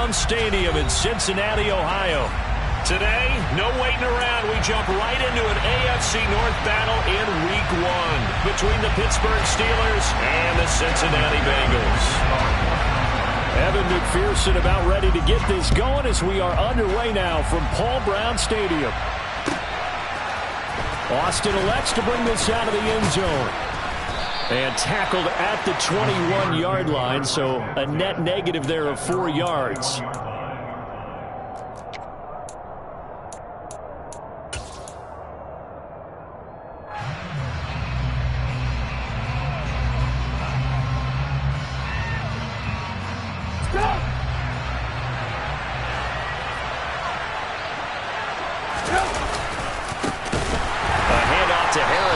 Brown Stadium in Cincinnati, Ohio. Today, no waiting around. We jump right into an AFC North battle in Week 1 between the Pittsburgh Steelers and the Cincinnati Bengals. Evan McPherson about ready to get this going as we are underway now from Paul Brown Stadium. Austin elects to bring this out of the end zone. And tackled at the 21-yard line, so a net negative there of 4 yards.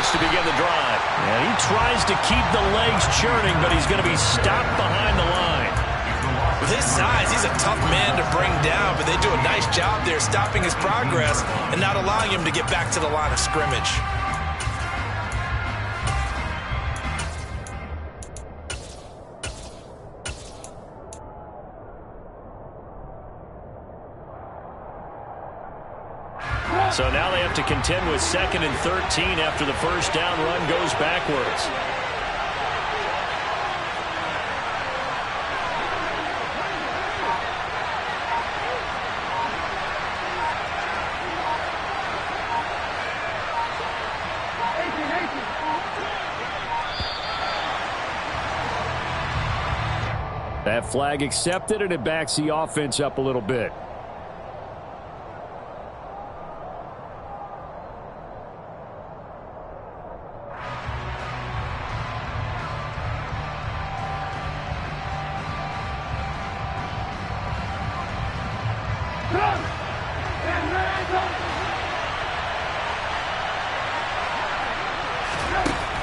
To begin the drive. And he tries to keep the legs churning, but he's going to be stopped behind the line. With his size, he's a tough man to bring down, but they do a nice job there stopping his progress and not allowing him to get back to the line of scrimmage. So now they have to contend with 2nd and 13 after the first down run goes backwards. That flag accepted, and it backs the offense up a little bit.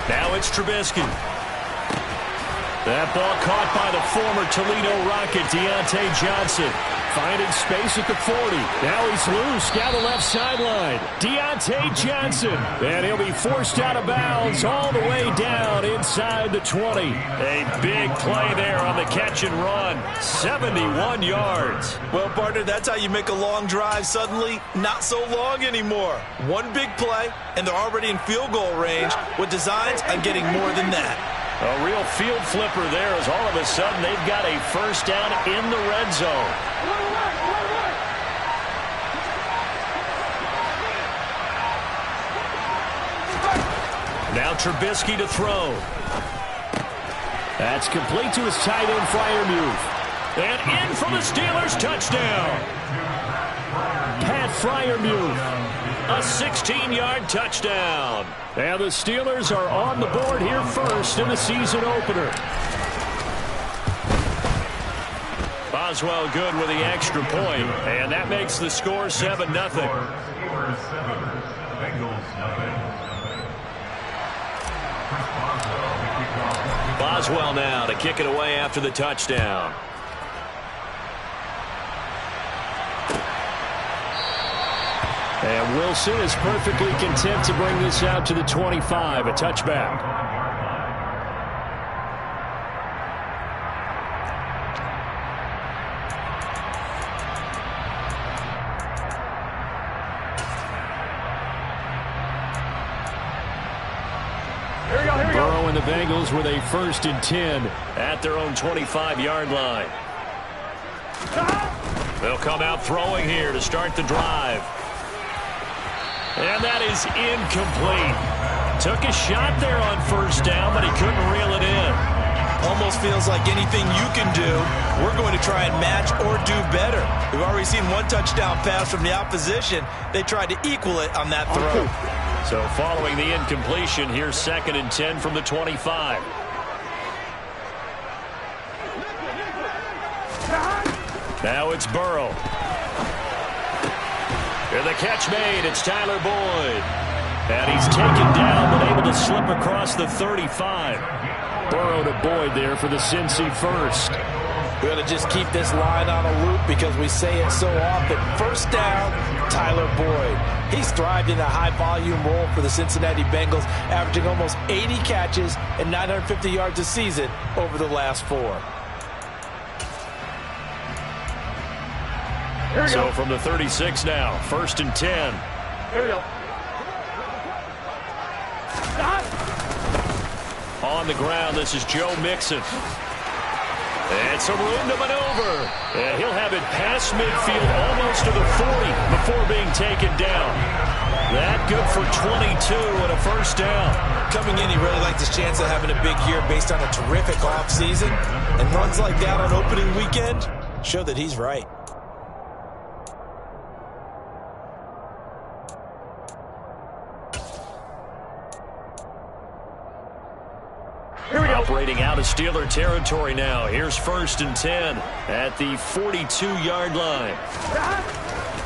Now it's Trubisky. That ball caught by the former Toledo Rocket, Deontay Johnson. Finding space at the 40. Now he's loose down the left sideline. Deontay Johnson. And he'll be forced out of bounds all the way down inside the 20. A big play there on the catch and run. 71 yards. Well, partner, that's how you make a long drive suddenly not so long anymore. One big play, and they're already in field goal range with designs on getting more than that. A real field flipper there as all of a sudden they've got a first down in the red zone. Now Trubisky to throw. That's complete to his tight end, Freiermuth. And in for the Steelers, touchdown. Pat Freiermuth. A 16-yard touchdown. And the Steelers are on the board here first in the season opener. Boswell good with the extra point, and that makes the score 7-0. Boswell now to kick it away after the touchdown. And Wilson is perfectly content to bring this out to the 25, a touchback. Burrow and the Bengals with a 1st and 10 at their own 25-yard line. They'll come out throwing here to start the drive. And that is incomplete. Took a shot there on first down, but he couldn't reel it in. Almost feels like anything you can do, we're going to try and match or do better. We've already seen one touchdown pass from the opposition. They tried to equal it on that throw. So following the incompletion, here's 2nd and 10 from the 25. Now it's Burrow. And the catch made. It's Tyler Boyd. And he's taken down, but able to slip across the 35. Burrow to Boyd there for the Cincy first. We're going to just keep this line on a loop because we say it so often. First down, Tyler Boyd. He's thrived in a high-volume role for the Cincinnati Bengals, averaging almost 80 catches and 950 yards a season over the last 4. So from the 36 now, 1st and 10. Here we go. On the ground, this is Joe Mixon. And some room to maneuver. And he'll have it past midfield almost to the 40 before being taken down. That good for 22 and a 1st down. Coming in, he really liked his chance of having a big year based on a terrific offseason. And runs like that on opening weekend show that he's right. Here we go. Operating out of Steeler territory now. Here's 1st and 10 at the 42-yard line.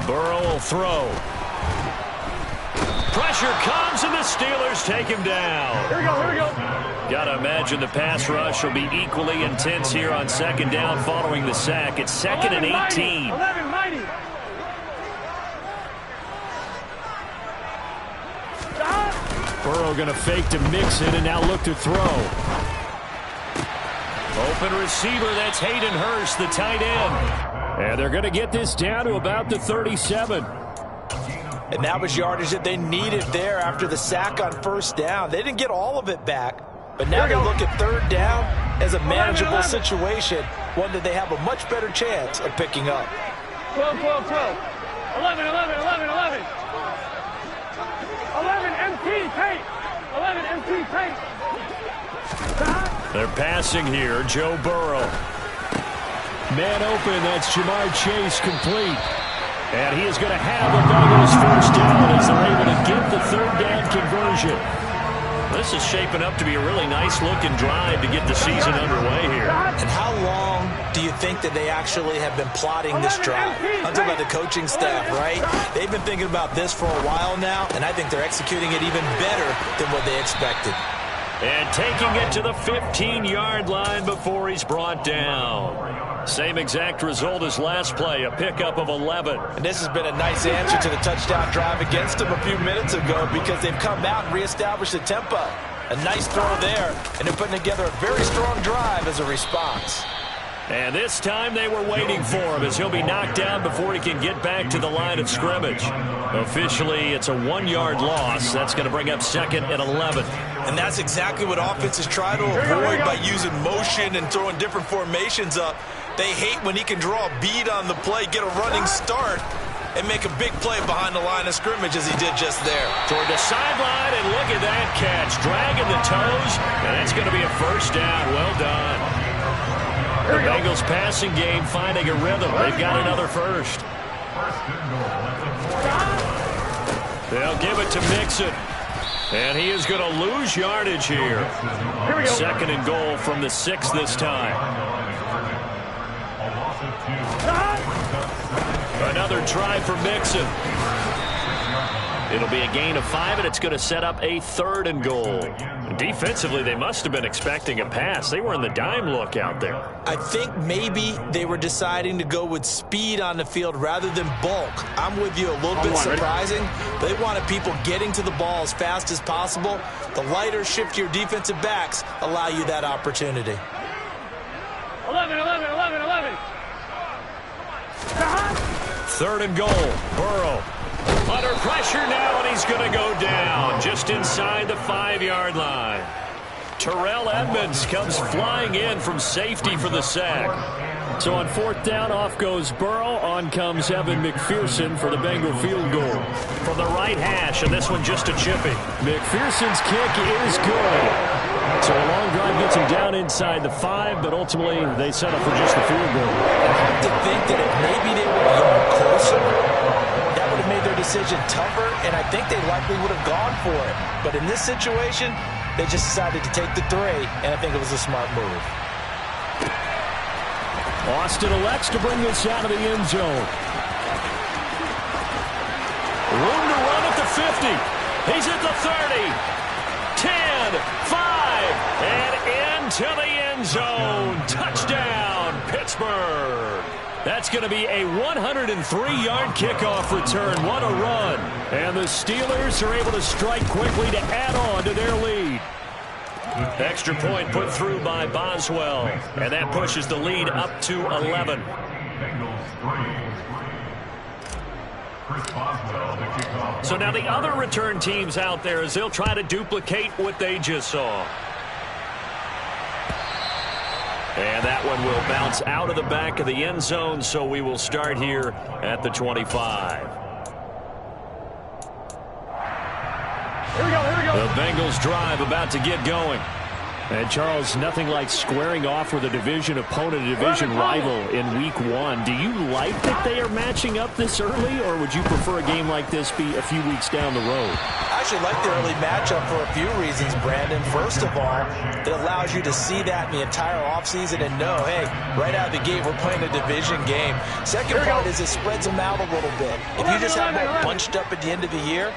Burrow will throw. Pressure comes, and the Steelers take him down. Here we go, here we go. Got to imagine the pass rush will be equally intense here on 2nd down following the sack. It's 2nd and 18. 11, mighty. Burrow going to fake to Mixon and now look to throw. Open receiver, that's Hayden Hurst, the tight end. And they're going to get this down to about the 37. And that was yardage that they needed there after the sack on 1st down. They didn't get all of it back, but now they look at 3rd down as a manageable situation, one that they have a much better chance of picking up. 12, 12, 12. 11, 11, 11, 11. 11, MT, tape. 11, MT, tape. They're passing here, Joe Burrow. Man open, that's Jamar Chase complete. And he is going to have the Bengals 1st down as they're able to get the 3rd down conversion. This is shaping up to be a really nice-looking drive to get the season underway here. And how long do you think that they actually have been plotting this drive? I'm talking about the coaching staff, right? They've been thinking about this for a while now, and I think they're executing it even better than what they expected. And taking it to the 15-yard line before he's brought down. Same exact result as last play, a pickup of 11. And this has been a nice answer to the touchdown drive against them a few minutes ago because they've come out and reestablished the tempo. A nice throw there, and they're putting together a very strong drive as a response. And this time they were waiting for him as he'll be knocked down before he can get back to the line of scrimmage. Officially, it's a 1-yard loss. That's going to bring up 2nd and 11. And that's exactly what offenses try to avoid by using motion and throwing different formations up. They hate when he can draw a bead on the play, get a running start, and make a big play behind the line of scrimmage as he did just there. Toward the sideline, and look at that catch. Dragging the toes, and that's going to be a 1st down. Well done. The Bengals passing game finding a rhythm. They've got another 1st. They'll give it to Mixon. And he is going to lose yardage here. 2nd and goal from the 6 this time. Another try for Mixon. It'll be a gain of 5, and it's going to set up a 3rd and goal. Defensively, they must have been expecting a pass. They were in the dime look out there. I think maybe they were deciding to go with speed on the field rather than bulk. I'm with you, a little bit surprising. They wanted people getting to the ball as fast as possible. The lighter, shiftier defensive backs allow you that opportunity. 11, 11, 11, 11. 3rd and goal. Burrow. Under pressure now, and he's going to go down just inside the 5-yard line. Terrell Edmonds comes flying in from safety for the sack. So on 4th down, off goes Burrow. On comes Evan McPherson for the Bengal field goal. From the right hash, and this one just a chipping. McPherson's kick is good. So a long drive gets him down inside the 5, but ultimately they settle for just the field goal. I have to think that if maybe they would have gone closer, that would have made their decision tougher, and I think they likely would have gone for it. But in this situation, they just decided to take the 3, and I think it was a smart move. Austin elects to bring this out of the end zone. Room to run at the 50. He's at the 30. 10, 5, and into the end zone. Touchdown, Pittsburgh. That's going to be a 103-yard kickoff return. What a run. And the Steelers are able to strike quickly to add on to their lead. Extra point put through by Boswell. And that pushes the lead up to 11. So now the other return teams out there as they'll try to duplicate what they just saw. And that one will bounce out of the back of the end zone, so we will start here at the 25. Here we go, here we go. The Bengals drive about to get going. And, Charles, nothing like squaring off with a division opponent, a division rival in Week 1. Do you like that they are matching up this early, or would you prefer a game like this be a few weeks down the road? I actually like the early matchup for a few reasons, Brandon. First of all, it allows you to see that in the entire offseason and know, hey, right out of the gate, we're playing a division game. Second part is it spreads them out a little bit. If you just have them bunched up at the end of the year,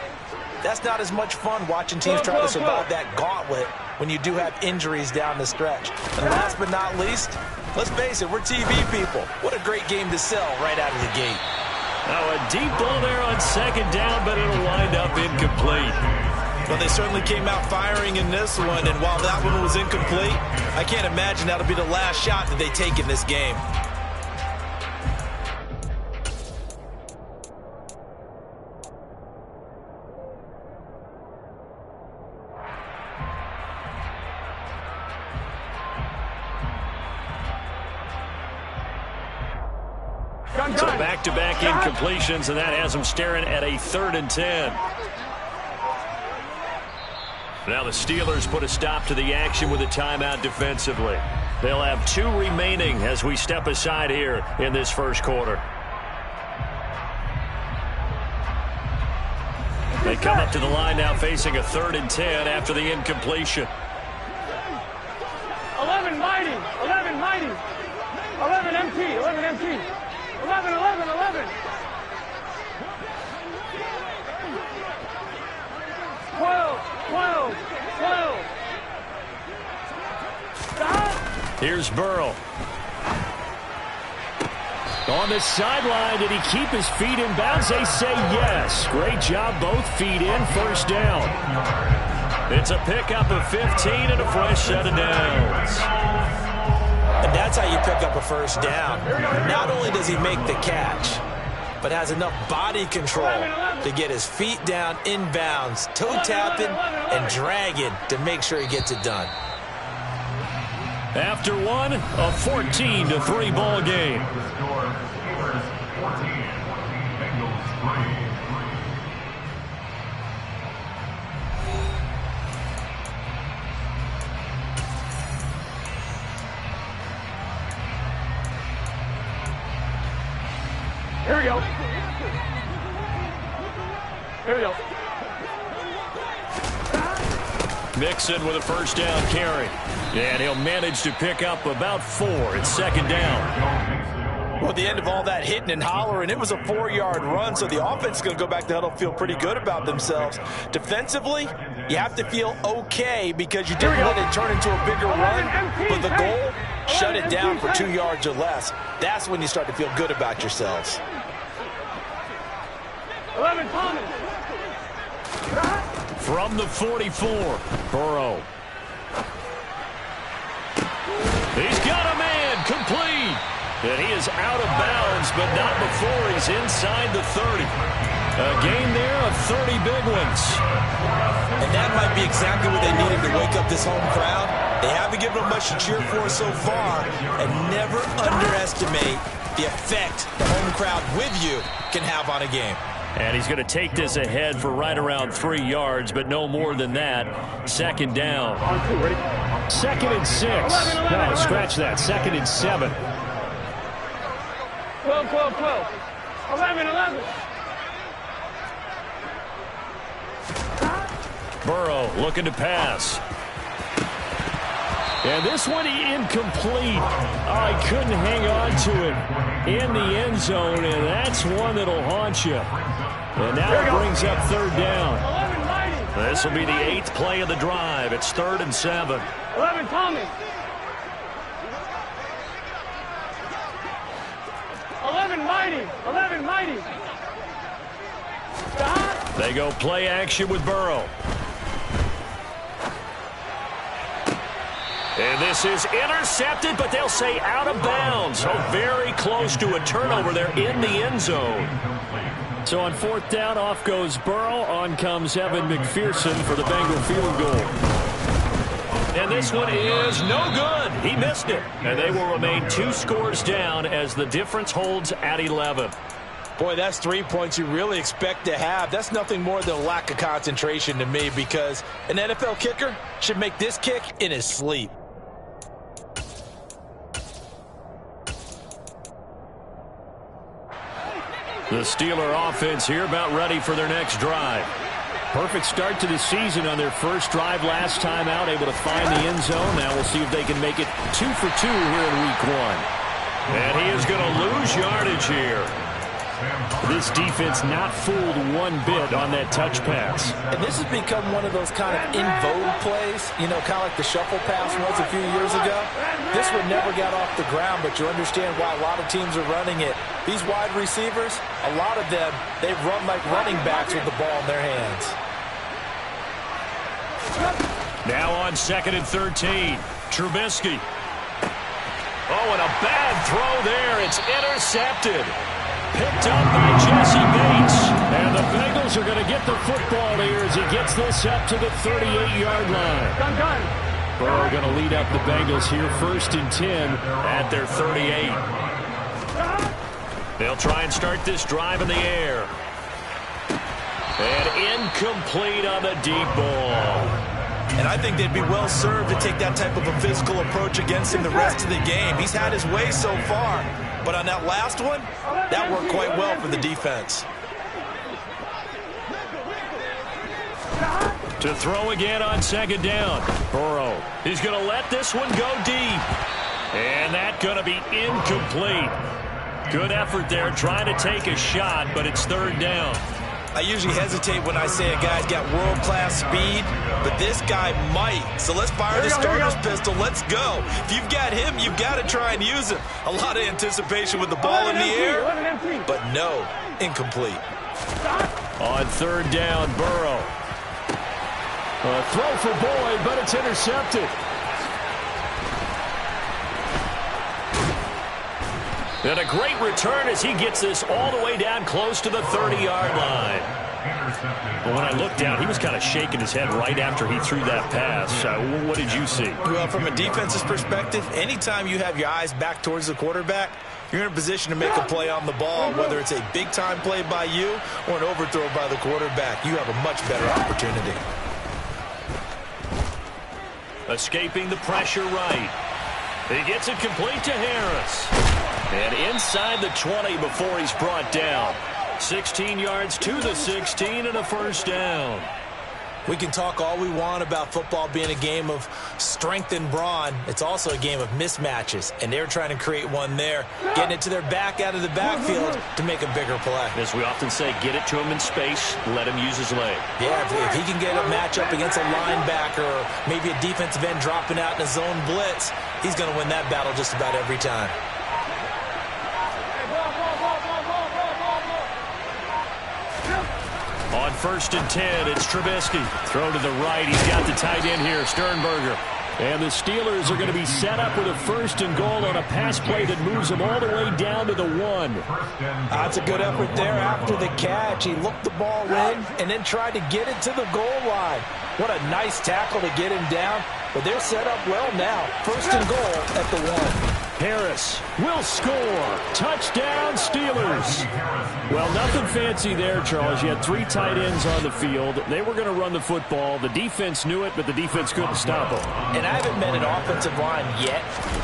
that's not as much fun watching teams try to survive that gauntlet when you do have injuries down the stretch. And last but not least, let's face it, we're TV people. What a great game to sell right out of the gate. Now a deep ball there on second down, but it'll wind up incomplete. Well, they certainly came out firing in this one, and while that one was incomplete, I can't imagine that'll be the last shot that they take in this game. So back-to-back incompletions, and that has them staring at a 3rd and 10. Now the Steelers put a stop to the action with a timeout defensively. They'll have 2 remaining as we step aside here in this first quarter. They come up to the line now facing a 3rd and 10 after the incompletion. 11 mighty, 11 mighty, 11 empty, 11 empty. 11, 11, 11. 12, 12, 12. Stop. Here's Burrow. On the sideline, did he keep his feet in bounds? They say yes. Great job, both feet in, first down. It's a pickup of 15 and a fresh set of downs. And that's how you pick up a first down. Not only does he make the catch, but has enough body control to get his feet down inbounds, toe tapping and dragging to make sure he gets it done. After one, a 14-3 ball game. Here we go. Here we go. Mixon with a first down carry. And he'll manage to pick up about 4. It's second down. Well, at the end of all that hitting and hollering, it was a 4-yard run, so the offense is going to go back to the huddle, feel pretty good about themselves. Defensively, you have to feel okay because you didn't let it turn into a bigger run, but the goal, shut it down for 2 yards or less. That's when you start to feel good about yourselves. 11 Thomas. From the 44, Burrow. He's got a man, complete. And he is out of bounds, but not before he's inside the 30. A gain there of 30 big ones. And that might be exactly what they needed to wake up this home crowd. They haven't given them much to cheer for so far, and never underestimate the effect the home crowd with you can have on a game. And he's going to take this ahead for right around 3 yards, but no more than that. Second down. 2nd and 6. No, scratch that. 2nd and 7. 12, 12, 12. 11, 11. Burrow looking to pass. And this one incomplete. Oh, he couldn't hang on to it in the end zone, and that's one that'll haunt you. And now it brings up 3rd down. This will be the 8th play of the drive. It's 3rd and 7. 11 Tommy. 11 mighty. 11 mighty. Stop. They go play action with Burrow. And this is intercepted, but they'll say out of bounds. So very close to a turnover there in the end zone. So on fourth down, off goes Burrow. On comes Evan McPherson for the Bengal field goal. And this one is no good. He missed it. And they will remain 2 scores down as the difference holds at 11. Boy, that's 3 points you really expect to have. That's nothing more than a lack of concentration to me, because an NFL kicker should make this kick in his sleep. The Steeler offense here about ready for their next drive. Perfect start to the season on their first drive last time out, able to find the end zone. Now we'll see if they can make it 2 for 2 here in week 1. And he is going to lose yardage here. This defense not fooled one bit on that touch pass. And this has become one of those kind of in vogue plays, you know, kind of like the shuffle pass was a few years ago. This one never got off the ground, but you understand why a lot of teams are running it. These wide receivers, a lot of them, they run like running backs with the ball in their hands. Now on 2nd and 13, Trubisky. Oh, and a bad throw there. It's intercepted. Picked up by Jesse Bates. And the Bengals are going to get the football here as he gets this up to the 38-yard line. Burrow going to lead up the Bengals here 1st and 10 at their 38. They'll try and start this drive in the air. And incomplete on the deep ball. And I think they'd be well served to take that type of a physical approach against him the rest of the game. He's had his way so far. But on that last one, that worked quite well for the defense. To throw again on 2nd down. Burrow. He's going to let this one go deep. And that's going to be incomplete. Good effort there trying to take a shot, but it's 3rd down. I usually hesitate when I say a guy's got world-class speed, but this guy might. So let's fire the starter's pistol. Let's go. If you've got him, you've got to try and use him. A lot of anticipation with the ball in the air, but no, incomplete. On 3rd down, Burrow. A throw for Boyd, but it's intercepted. And a great return as he gets this all the way down close to the 30-yard line. Well, when I looked down, he was kind of shaking his head right after he threw that pass. What did you see? Well, from a defense's perspective, anytime you have your eyes back towards the quarterback, you're in a position to make a play on the ball, whether it's a big-time play by you or an overthrow by the quarterback. You have a much better opportunity. Escaping the pressure right. He gets it complete to Harris. And inside the 20 before he's brought down. 16 yards to the 16 and a 1st down. We can talk all we want about football being a game of strength and brawn. It's also a game of mismatches, and they're trying to create one there, getting it to their back out of the backfield to make a bigger play. As we often say, get it to him in space, let him use his leg. Yeah, if he can get a matchup against a linebacker or maybe a defensive end dropping out in a zone blitz, he's going to win that battle just about every time. On 1st and 10, it's Trubisky. Throw to the right. He's got the tight end here, Sternberger. And the Steelers are going to be set up with a 1st and goal on a pass play that moves them all the way down to the 1. That's a good effort there after the catch. He looked the ball in and then tried to get it to the goal line. What a nice tackle to get him down. But they're set up well now. 1st and goal at the 1. Harris will score. Touchdown, Steelers. Well, nothing fancy there, Charles. You had 3 tight ends on the field. They were going to run the football. The defense knew it, but the defense couldn't stop them. And I haven't met an offensive line yet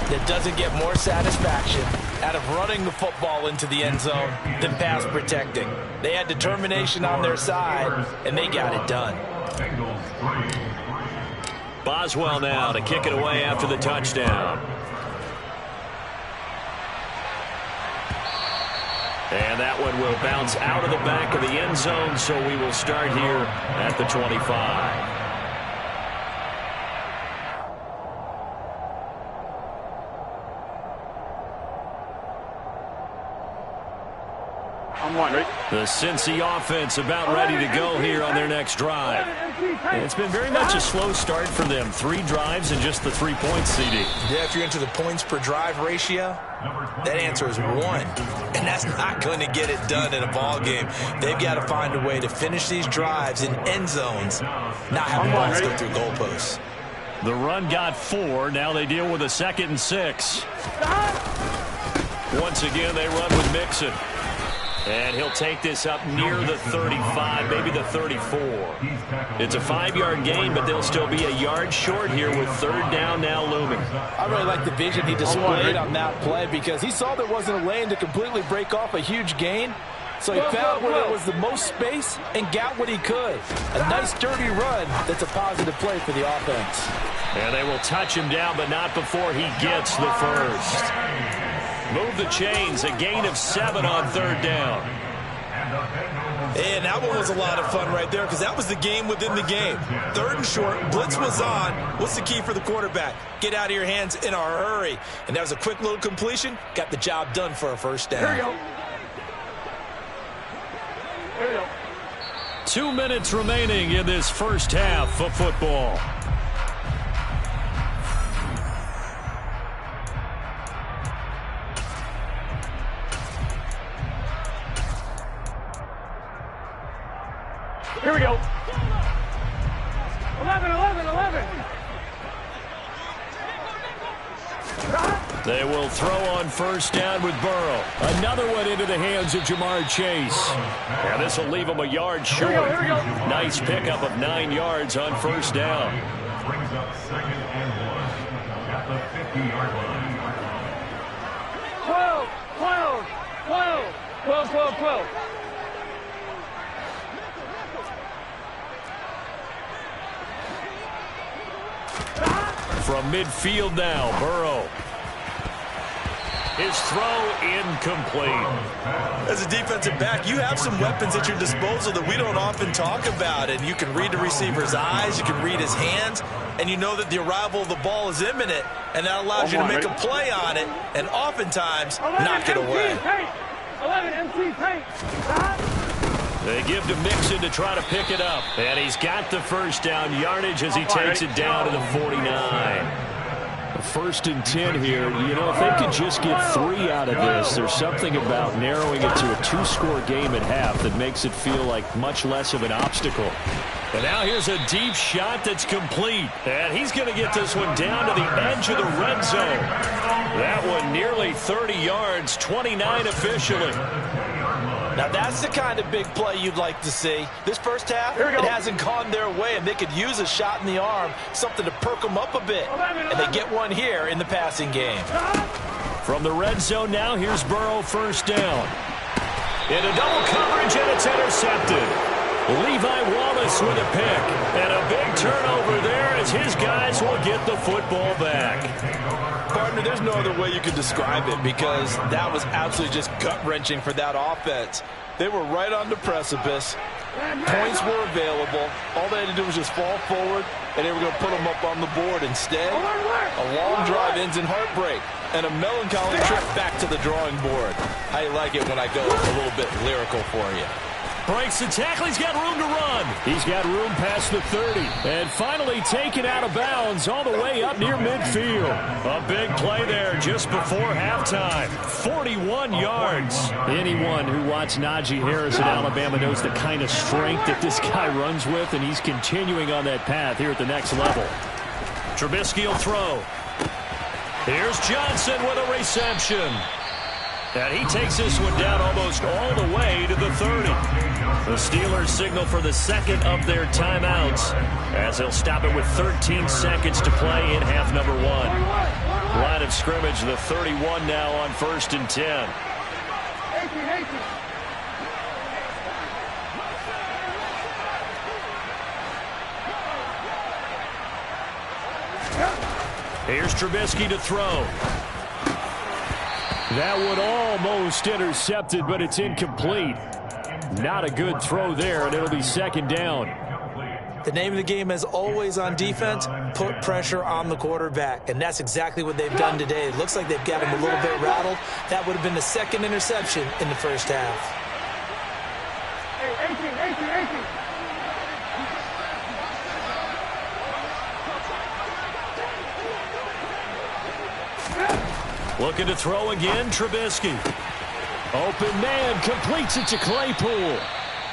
that doesn't get more satisfaction out of running the football into the end zone than pass protecting. They had determination on their side, and they got it done. Boswell now to kick it away after the touchdown. And that one will bounce out of the back of the end zone, so we will start here at the 25. I'm one, right? The Cincy offense about ready to go here on their next drive. And it's been very much a slow start for them. 3 drives and just the 3 points, CD. Yeah, if you're into the points per drive ratio, that answer is 1. And that's not going to get it done in a ball game. They've got to find a way to finish these drives in end zones, not having balls go through goalposts. The run got 4. Now they deal with a 2nd and 6. Once again, they run with Mixon. And he'll take this up near the 35, maybe the 34. It's a 5-yard gain, but they'll still be a yard short here with 3rd down now looming. I really like the vision he displayed on that play because he saw there wasn't a lane to completely break off a huge gain. So he found where there was the most space and got what he could. A nice, dirty run that's a positive play for the offense. And they will touch him down, but not before he gets the first. Move the chains, a gain of 7 on 3rd down. And that one was a lot of fun right there because that was the game within the game. 3rd and short, blitz was on. What's the key for the quarterback? Get out of your hands in a hurry. And that was a quick little completion. Got the job done for a first down. Here you go. Here you go. 2 minutes remaining in this first half of football. Here we go. 11, 11, 11. They will throw on first down with Burrow. Another one into the hands of Jamar Chase. And this will leave him a yard short. Here we go. Nice pickup of 9 yards on first down. Brings up 2nd and 1 at the 50-yard line. 12, 12, 12, 12, 12, 12. From midfield now, Burrow. His throw incomplete. As a defensive back, you have some weapons at your disposal that we don't often talk about. And you can read the receiver's eyes, you can read his hands, and you know that the arrival of the ball is imminent, and that allows you to make a play on it and oftentimes knock it away. 11 MC paint. They give to Mixon to try to pick it up. And he's got the first down yardage as he takes it down to the 49. 1st and 10 here. You know, if they could just get 3 out of this, there's something about narrowing it to a 2-score game at half that makes it feel like much less of an obstacle. And now here's a deep shot that's complete. And he's going to get this one down to the edge of the red zone. That one nearly 30 yards, 29 officially. Now, that's the kind of big play you'd like to see. This first half, it hasn't gone their way, and they could use a shot in the arm, something to perk them up a bit. And they get one here in the passing game. From the red zone now, here's Burrow first down. Into double coverage, and it's intercepted. Levi Wallace with a pick. And a big turnover there as his guys will get the football back. Partner, there's no other way you could describe it because that was absolutely just gut-wrenching for that offense. They were right on the precipice. Points were available. All they had to do was just fall forward, and they were going to put them up on the board. Instead, a long drive ends in heartbreak and a melancholy trip back to the drawing board. How you like it when I go a little bit lyrical for you? Breaks the tackle. He's got room to run. He's got room past the 30. And finally taken out of bounds all the way up near midfield. A big play there just before halftime. 41 yards. Anyone who watched Najee Harris in Alabama knows the kind of strength that this guy runs with, and he's continuing on that path here at the next level. Trubisky will throw. Here's Johnson with a reception. And he takes this one down almost all the way to the 30. The Steelers signal for the 2nd of their timeouts as they'll stop it with 13 seconds to play in half number 1. Line of scrimmage, the 31 now on 1st and 10. Here's Trubisky to throw. That one almost intercepted, but it's incomplete. Not a good throw there, and it'll be 2nd down. The name of the game, as always on defense, put pressure on the quarterback, and that's exactly what they've done today. It looks like they've got him a little bit rattled. That would have been the 2nd interception in the first half. Hey, 18. Looking to throw again, Trubisky. Open man, completes it to Claypool.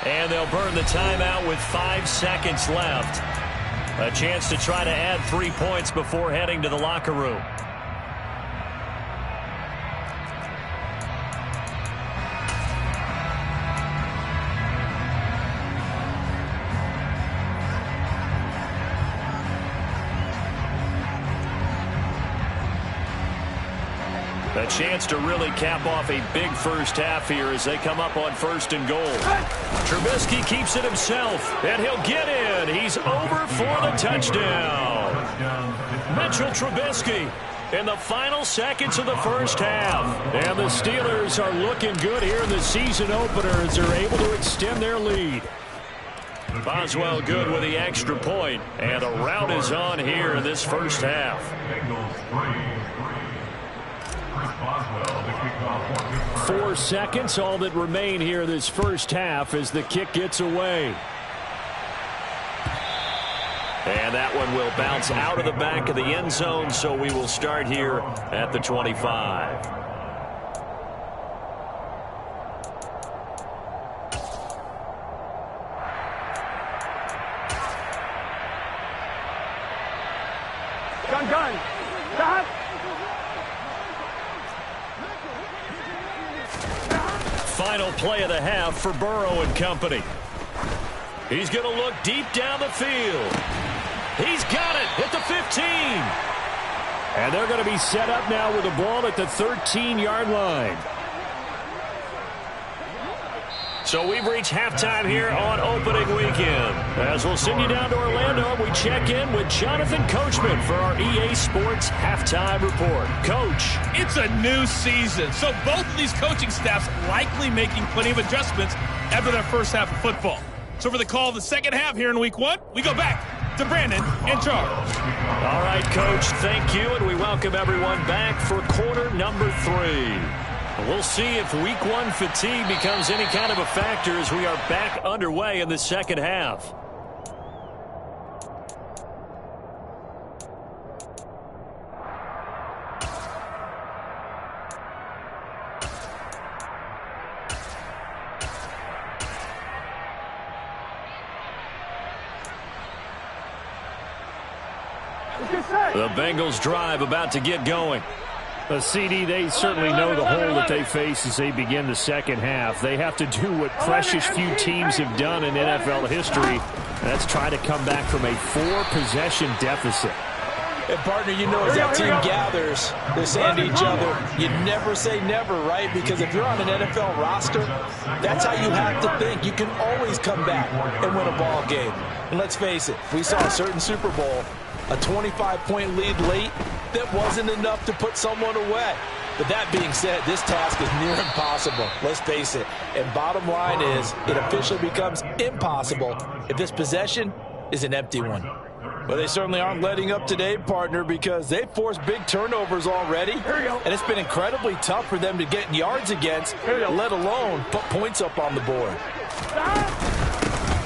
And they'll burn the timeout with 5 seconds left. A chance to try to add 3 points before heading to the locker room. A chance to really cap off a big first half here as they come up on 1st and goal. Trubisky keeps it himself, and he'll get in. He's over for the touchdown. Mitchell Trubisky in the final seconds of the first half. And the Steelers are looking good here in the season opener as they're able to extend their lead. Boswell good with the extra point, and a rout is on here in this first half. 4 seconds, all that remain here this first half as the kick gets away. And that one will bounce out of the back of the end zone, so we will start here at the 25. Gun. Stop. Final play of the half for Burrow and company. He's going to look deep down the field. He's got it at the 15. And they're going to be set up now with the ball at the 13-yard line. So we've reached halftime here on opening weekend. As we'll send you down to Orlando, we check in with Jonathan Coachman for our EA Sports Halftime Report. Coach. It's a new season, so both of these coaching staffs likely making plenty of adjustments after their first half of football. So for the call of the second half here in week 1, we go back to Brandon and Charles. All right, Coach, thank you, and we welcome everyone back for quarter number 3. We'll see if week 1 fatigue becomes any kind of a factor as we are back underway in the second half. The Bengals drive about to get going. CD, they certainly know the hole that they face as they begin the second half. They have to do what precious few teams have done in NFL history. That's try to come back from a 4-possession deficit. And, partner, you know, as that team gathers, they're saying to each other, you never say never, right? Because if you're on an NFL roster, that's how you have to think. You can always come back and win a ball game. And let's face it, we saw a certain Super Bowl, a 25-point lead late, that wasn't enough to put someone away. But that being said, this task is near impossible. Let's face it. And bottom line is, it officially becomes impossible if this possession is an empty one. Well, they certainly aren't letting up today, partner, because they've forced big turnovers already. And it's been incredibly tough for them to get yards against, let alone put points up on the board.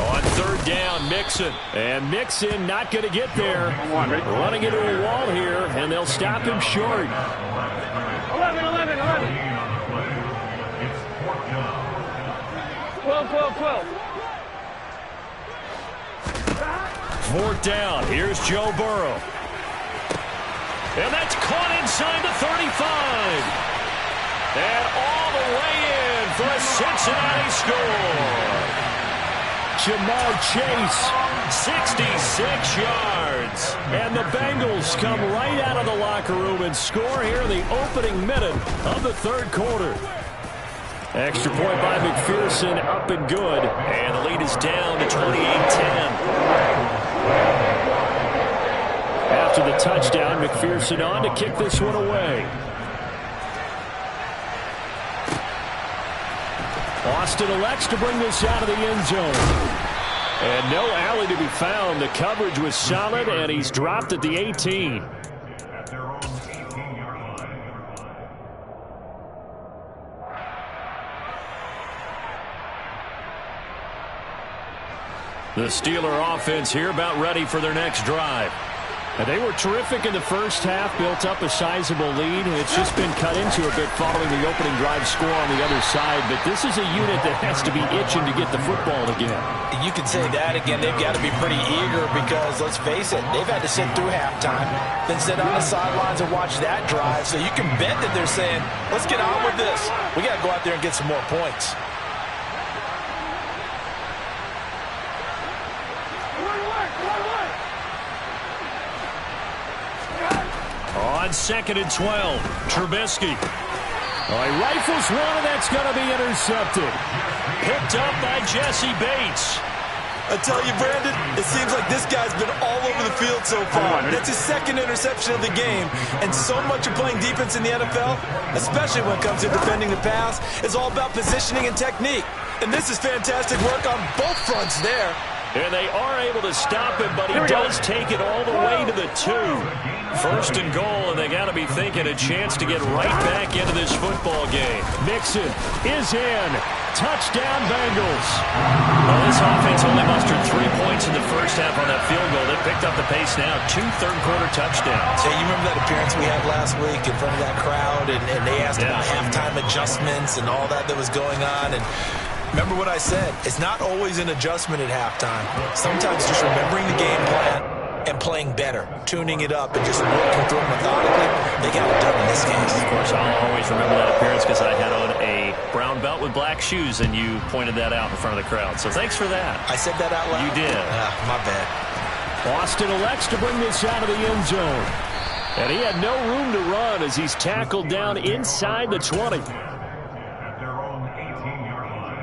On third down, Mixon. And Mixon not going to get there. Running into a wall here, and they'll stop him short. 11. 12. Fourth down. Here's Joe Burrow. And that's caught inside the 35. And all the way in for a Cincinnati score. Jamar Chase, 66 yards. And the Bengals come right out of the locker room and score here in the opening minute of the third quarter. Extra point by McPherson, up and good. And the lead is down to 28-10. After the touchdown, McPherson on to kick this one away. Austin elects to bring this out of the end zone. And no alley to be found. The coverage was solid, and he's dropped at the 18. The Steeler offense here about ready for their next drive. And they were terrific in the first half, built up a sizable lead, and it's just been cut into a bit following the opening drive score on the other side. But this is a unit that has to be itching to get the football again. You can say that again. They've got to be pretty eager because, let's face it, they've had to sit through halftime, then sit on the sidelines and watch that drive. So you can bet that they're saying, let's get on with this. We got to go out there and get some more points. On 2nd and 12, Trubisky. He rifles one, and that's going to be intercepted. Picked up by Jesse Bates. I tell you, Brandon, it seems like this guy's been all over the field so far. That's his second interception of the game, and so much of playing defense in the NFL, especially when it comes to defending the pass, is all about positioning and technique. And this is fantastic work on both fronts there. And they are able to stop him, but he does take it all the way to the 2. 1st and goal, and they got to be thinking a chance to get right back into this football game. Mixon is in. Touchdown, Bengals. Well, this offense only mustered 3 points in the first half on that field goal. They picked up the pace now. 2 third-quarter touchdowns. Hey, you remember that appearance we had last week in front of that crowd, and they asked about halftime adjustments and all that was going on, and remember what I said. It's not always an adjustment at halftime. Sometimes just remembering the game plan and playing better, tuning it up and just working through it methodically. They got it done in this case. Of course, I'll always remember that appearance because I had on a brown belt with black shoes, and you pointed that out in front of the crowd. So thanks for that. I said that out loud? You did. My bad. Austin elects to bring this out of the end zone. And he had no room to run as he's tackled down inside the 20. At their own 18-yard line.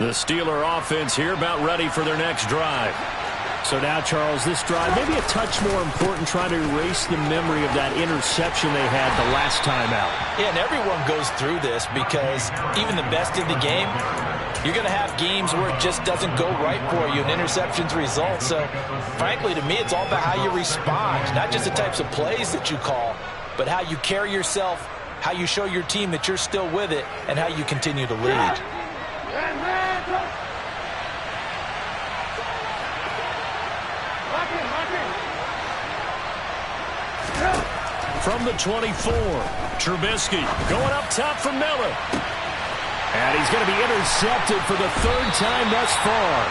The Steeler offense here about ready for their next drive. So now, Charles, this drive maybe a touch more important, trying to erase the memory of that interception they had the last time out. Yeah, and everyone goes through this because even the best in the game, you're going to have games where it just doesn't go right for you and interceptions result. So, frankly, to me, it's all about how you respond, not just the types of plays that you call, but how you carry yourself, how you show your team that you're still with it, and how you continue to lead. From the 24, Trubisky going up top for Miller. And he's going to be intercepted for the 3rd time thus far.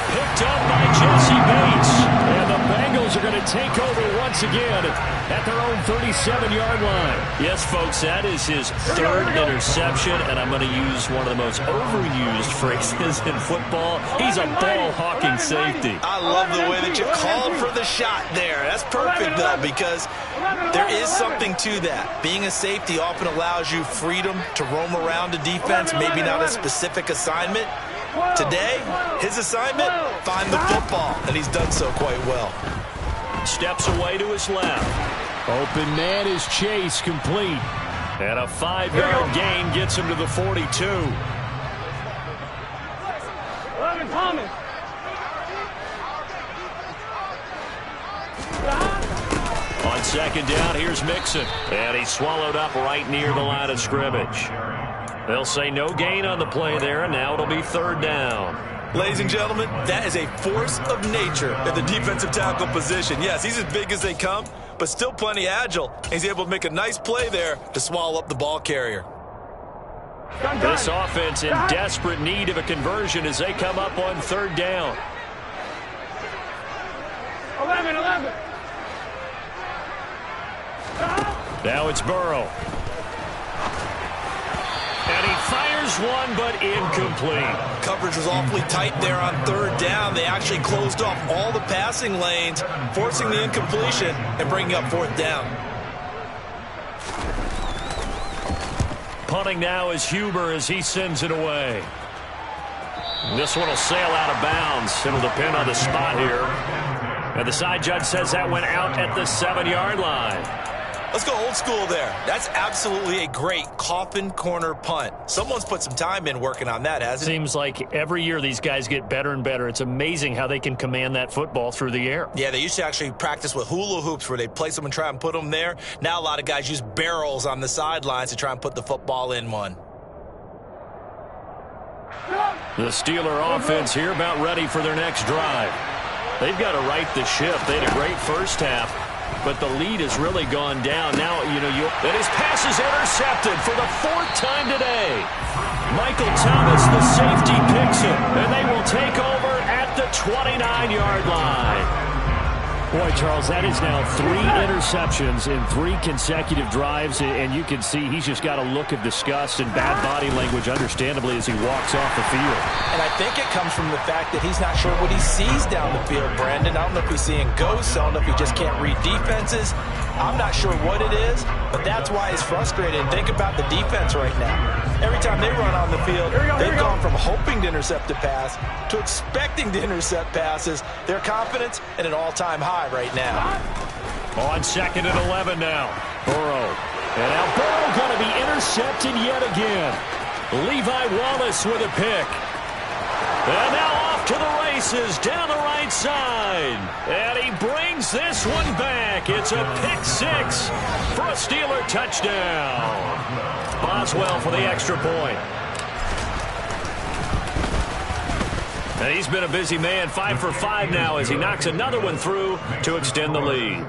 Picked up by Jesse Bates. And the Bengals are going to take over once again at their own 37-yard line. Yes, folks, that is his 3rd interception, and I'm going to use one of the most overused phrases in football. He's a ball-hawking safety. I love the way that you called for the shot there. That's perfect, though, because there is something to that. Being a safety often allows you freedom to roam around the defense, maybe not a specific assignment. Today, his assignment, find the football, and he's done so quite well. Steps away to his left. Open man is Chase, complete. And a 5-yard gain gets him to the 42. 11 Thomas. On 2nd down, here's Mixon. And he's swallowed up right near the line of scrimmage. They'll say no gain on the play there, and now it'll be 3rd down. Ladies and gentlemen, that is a force of nature in the defensive tackle position. Yes, he's as big as they come, but still plenty agile. He's able to make a nice play there to swallow up the ball carrier. This offense in desperate need of a conversion as they come up on 3rd down. 11. Now it's Burrow. And he fires one, but incomplete. Coverage was awfully tight there on 3rd down. They actually closed off all the passing lanes, forcing the incompletion and bringing up 4th down. Punting now is Huber as he sends it away. This one will sail out of bounds. It'll depend on the spot here. And the side judge says that went out at the 7-yard line. Let's go old school there. That's absolutely a great coffin corner punt. Someone's put some time in working on that, hasn't it? Seems like every year these guys get better and better. It's amazing how they can command that football through the air. Yeah, they used to actually practice with hula hoops where they place them and try and put them there. Now a lot of guys use barrels on the sidelines to try and put the football in one. The Steeler offense here about ready for their next drive. They've got to right the ship. They had a great first half, but the lead has really gone down. Now, and his pass is intercepted for the 4th time today. Michael Thomas, the safety, picks it, and they will take over at the 29-yard line. Boy, Charles, that is now 3 interceptions in 3 consecutive drives, and you can see he's just got a look of disgust and bad body language, understandably, as he walks off the field. And I think it comes from the fact that he's not sure what he sees down the field, Brandon. I don't know if he's seeing ghosts. I don't know if he just can't read defenses. I'm not sure what it is, but that's why he's frustrated. And think about the defense right now. Every time they run on the field, they've gone from hoping to intercept a pass to expecting to intercept passes. Their confidence at an all-time high right now. On 2nd and 11 now. Burrow. And now Burrow going to be intercepted yet again. Levi Wallace with a pick. And now off to the races down the right side. And he brings this one back. It's a pick 6 for a Steeler touchdown. Boswell for the extra point. And he's been a busy man, 5 for 5 now as he knocks another one through to extend the lead.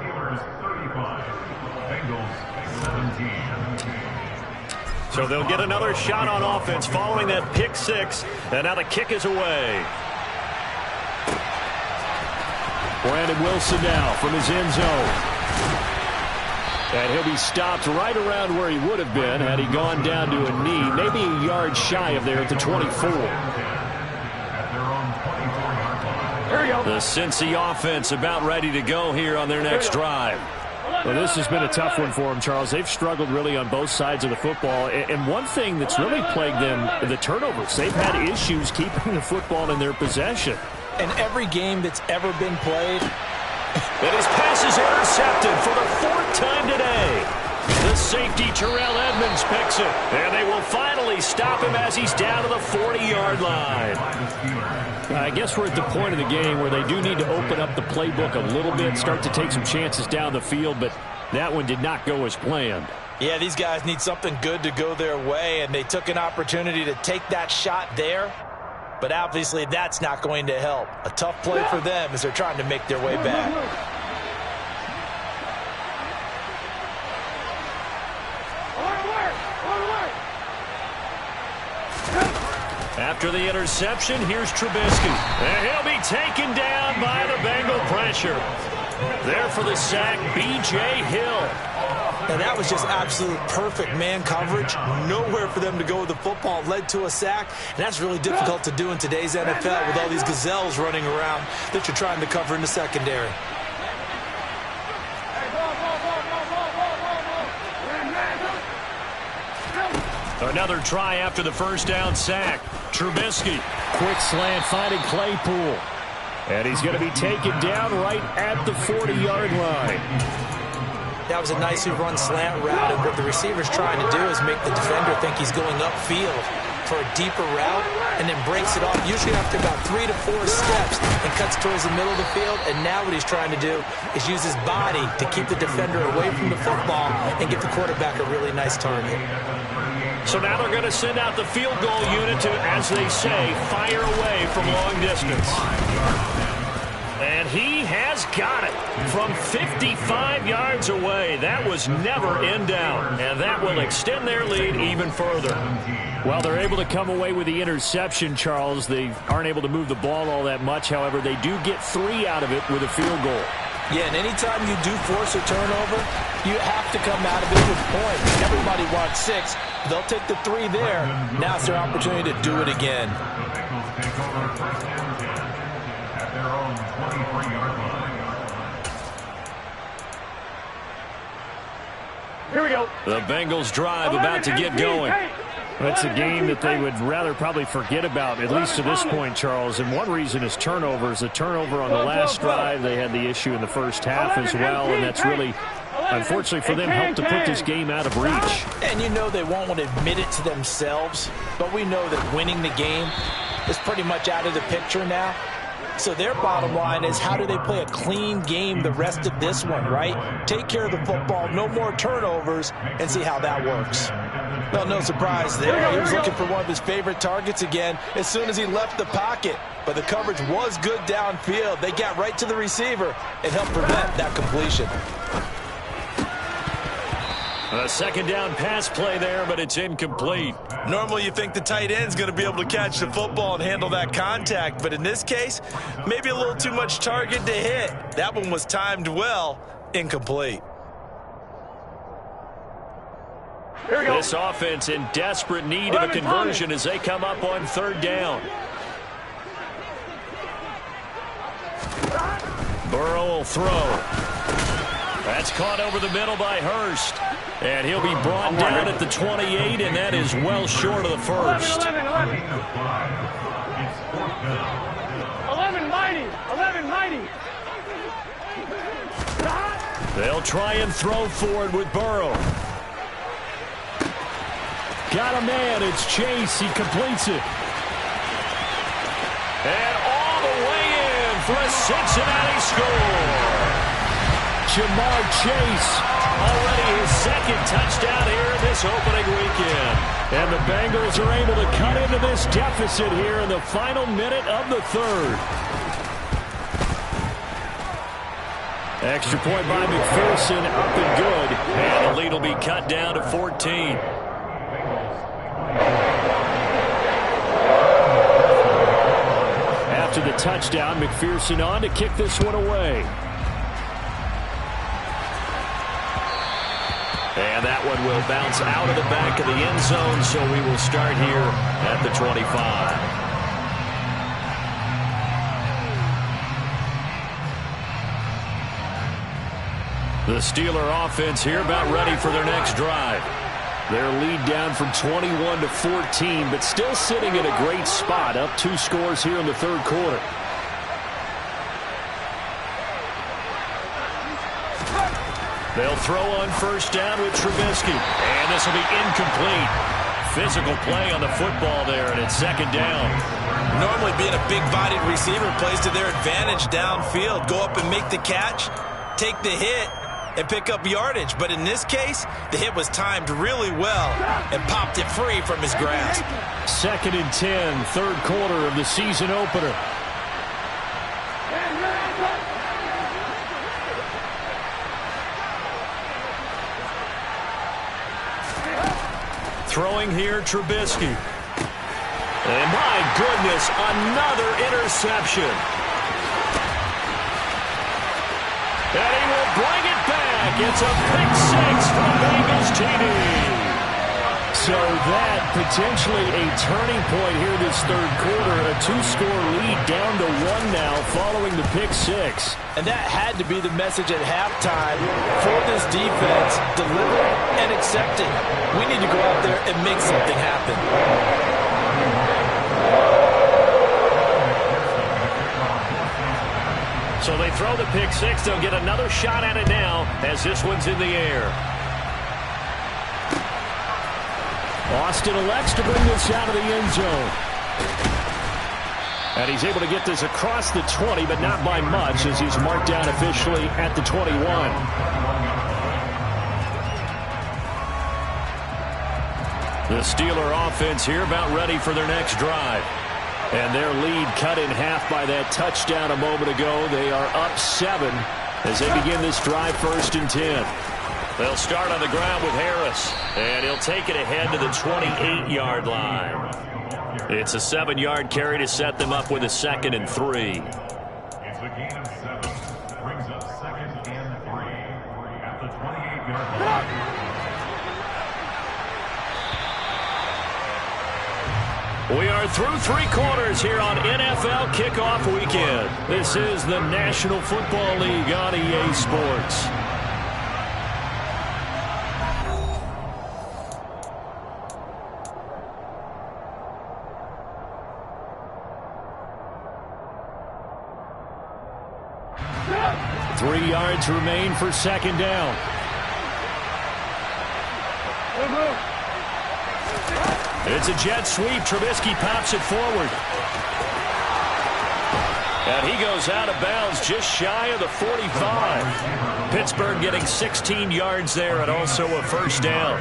So they'll get another shot on offense following that pick 6. And now the kick is away. Brandon Wilson now from his end zone. And he'll be stopped right around where he would have been had he gone down to a knee, maybe a yard shy of there at the 24. The Cincy offense about ready to go here on their next drive. Well, this has been a tough one for them, Charles. They've struggled really on both sides of the football. And one thing that's really plagued them, the turnovers. They've had issues keeping the football in their possession. In every game that's ever been played. And his pass is intercepted for the 4th time today. The safety, Terrell Edmonds, picks it. And they will finally stop him as he's down to the 40-yard line. I guess we're at the point of the game where they do need to open up the playbook a little bit, start to take some chances down the field, but that one did not go as planned. Yeah, these guys need something good to go their way, and they took an opportunity to take that shot there, but obviously that's not going to help. A tough play for them as they're trying to make their way back. After the interception, here's Trubisky. And he'll be taken down by the Bengal pressure. There for the sack, B.J. Hill. And that was just absolute perfect man coverage. Nowhere for them to go with the football. Led to a sack. And that's really difficult to do in today's NFL with all these gazelles running around that you're trying to cover in the secondary. Another try after the first down sack. Trubisky, quick slant finding Claypool. And he's going to be taken down right at the 40-yard line. That was a nicely run slant route, and what the receiver's trying to do is make the defender think he's going upfield for a deeper route and then breaks it off, usually after about 3 to 4 steps, and cuts towards the middle of the field. And now what he's trying to do is use his body to keep the defender away from the football and give the quarterback a really nice target. So now they're going to send out the field goal unit to, as they say, fire away from long distance. And he has got it from 55 yards away. That was never in doubt. And that will extend their lead even further. Well, they're able to come away with the interception, Charles. They aren't able to move the ball all that much. However, they do get 3 out of it with a field goal. Yeah, and anytime you do force a turnover, you have to come out of it with points. Everybody wants 6. They'll take the 3 there. Now it's their opportunity to do it again. Here we go. The Bengals drive about to get going. That's a game that they would rather probably forget about, at least to this point, Charles. And one reason is turnovers. A turnover on the last drive. They had the issue in the first half as well, and that's really unfortunately for them, helped to put this game out of reach. And you know they won't want to admit it to themselves, but we know that winning the game is pretty much out of the picture now. So their bottom line is, how do they play a clean game the rest of this one, right? Take care of the football, no more turnovers, and see how that works. Well, no surprise there. He was looking for one of his favorite targets again as soon as he left the pocket. But the coverage was good downfield. They got right to the receiver and helped prevent that completion. A second down pass play there, but it's incomplete. Normally you think the tight end's going to be able to catch the football and handle that contact, but in this case, maybe a little too much target to hit. That one was timed well, incomplete. This offense in desperate need of a conversion as they come up on third down. Burrow will throw. That's caught over the middle by Hurst. And he'll be brought down at the 28, and that is well short of the first. 11 mighty. 11 mighty. They'll try and throw forward with Burrow. Got a man. It's Chase. He completes it. And all the way in for a Cincinnati score. Jamar Chase, already his second touchdown here in this opening weekend. And the Bengals are able to cut into this deficit here in the final minute of the third. Extra point by McPherson, up and good. And the lead will be cut down to 14. After the touchdown, McPherson on to kick this one away. And that one will bounce out of the back of the end zone, so we will start here at the 25. The Steeler offense here about ready for their next drive. Their lead down from 21 to 14, but still sitting in a great spot, up 2 scores here in the third quarter. They'll throw on first down with Trubisky. And this will be incomplete. Physical play on the football there, and it's second down. Normally being a big-bodied receiver plays to their advantage downfield. Go up and make the catch, take the hit, and pick up yardage. But in this case, the hit was timed really well and popped it free from his grasp. Second and 10, third quarter of the season opener. Throwing here, Trubisky. And my goodness, another interception. And he will bring it back. It's a pick six from Bengals TD. So that potentially a turning point here this third quarter. A 2-score lead down to 1 now following the pick six. And that had to be the message at halftime for this defense. Deliver and accept it. We need to go out there and make something happen. So they throw the pick six. They'll get another shot at it now as this one's in the air. Austin elects to bring this out of the end zone. And he's able to get this across the 20, but not by much as he's marked down officially at the 21. The Steeler offense here about ready for their next drive. And their lead cut in half by that touchdown a moment ago. They are up 7 as they begin this drive, first and 10. They'll start on the ground with Harris, and he'll take it ahead to the 28-yard line. It's a 7-yard carry to set them up with a second and 3. It's a gain of 7. Brings up second and 3 at the 28-yard line. We are through 3 quarters here on NFL Kickoff Weekend. This is the National Football League on EA Sports. Yards remain for second down. It's a jet sweep. Trubisky pops it forward. And he goes out of bounds just shy of the 45. Pittsburgh getting 16 yards there and also a first down.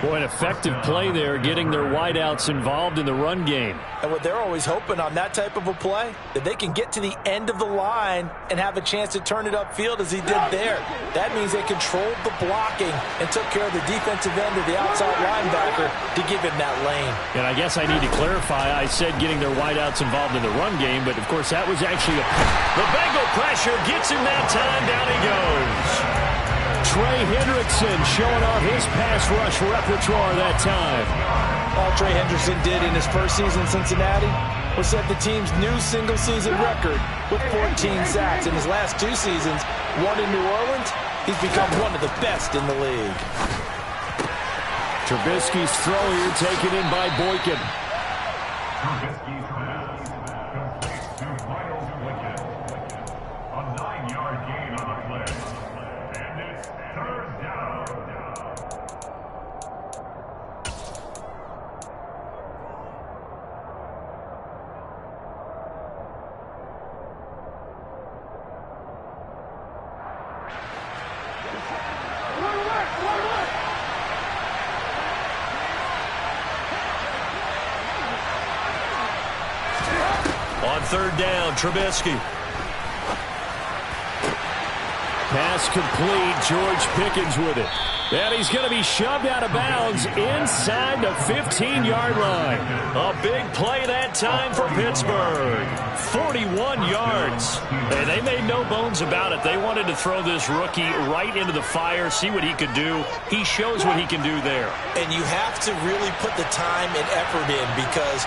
Boy, an effective play there, getting their wideouts involved in the run game. And what they're always hoping on that type of a play, that they can get to the end of the line and have a chance to turn it upfield as he did there. That means they controlled the blocking and took care of the defensive end of the outside linebacker to give him that lane. And I guess I need to clarify, I said getting their wideouts involved in the run game, but of course that was actually the Bengal pressure gets him that time. Down he goes. Trey Hendrickson showing off his pass rush repertoire that time. All Trey Hendrickson did in his first season in Cincinnati was set the team's new single-season record with 14 sacks. In his last 2 seasons, one in New Orleans, he's become one of the best in the league. Trubisky's throw here taken in by Boykin. Trubisky's pass completes to Miles Boykin. A 9-yard gain on the play. And it's third down. On third down, Trubisky. Pass complete. George Pickens with it. And he's going to be shoved out of bounds inside the 15-yard line. A big play that time for Pittsburgh. 41 yards. And they made no bones about it. They wanted to throw this rookie right into the fire, see what he could do. He shows what he can do there. And you have to really put the time and effort in, because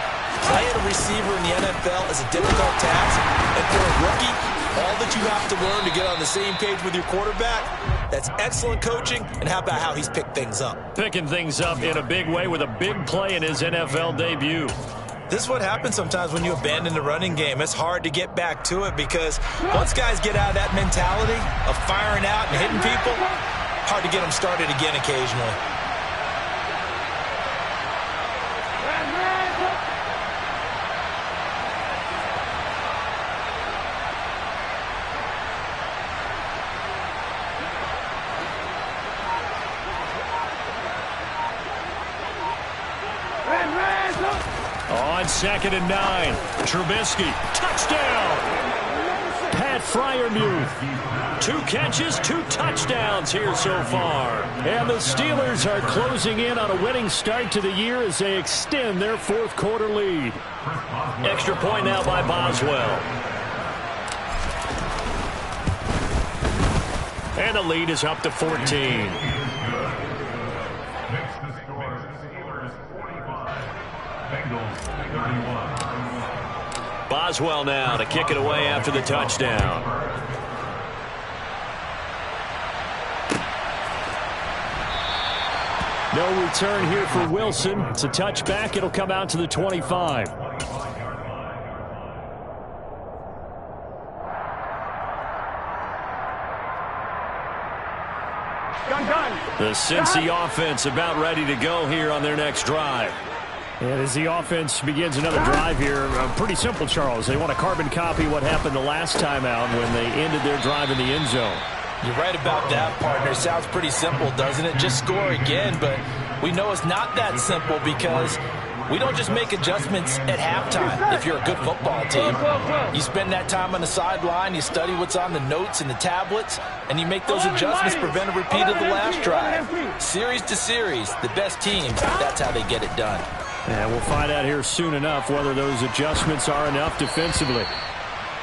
playing a receiver in the NFL is a difficult task. And for a rookie, all that you have to learn to get on the same page with your quarterback, that's excellent coaching. And how about how he's picked things up? Picking things up in a big way with a big play in his NFL debut. This is what happens sometimes when you abandon the running game. It's hard to get back to it, because once guys get out of that mentality of firing out and hitting people, hard to get them started again occasionally. On 2nd and 9, Trubisky, touchdown! Pat Freiermuth, 2 catches, 2 touchdowns here so far. And the Steelers are closing in on a winning start to the year as they extend their 4th quarter lead. Extra point now by Boswell. And the lead is up to 14. Boswell now to kick it away after the touchdown. No return here for Wilson. It's a touchback. It'll come out to the 25. The Cincy offense about ready to go here on their next drive. And as the offense begins another drive here, pretty simple, Charles. They want to carbon copy what happened the last time out when they ended their drive in the end zone. You're right about that, partner. Sounds pretty simple, doesn't it? Just score again, but we know it's not that simple, because we don't just make adjustments at halftime. If you're a good football team, you spend that time on the sideline, you study what's on the notes and the tablets, and you make those adjustments, prevent a repeat of the last drive. Series to series, the best teams, that's how they get it done. And we'll find out here soon enough whether those adjustments are enough defensively.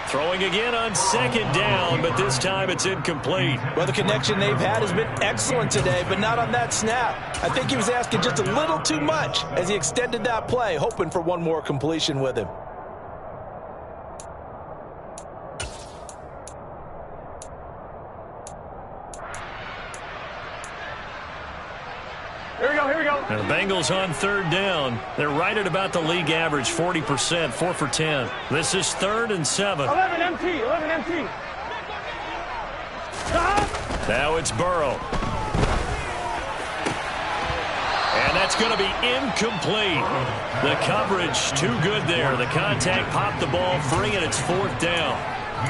Throwing again on 2nd down, but this time it's incomplete. Well, the connection they've had has been excellent today, but not on that snap. I think he was asking just a little too much as he extended that play, hoping for one more completion with him. Here we go. And the Bengals on 3rd down. They're right at about the league average, 40%, 4 for 10. This is 3rd and 7. 11 MT. Now it's Burrow. And that's going to be incomplete. The coverage too good there. The contact popped the ball free, and it's 4th down.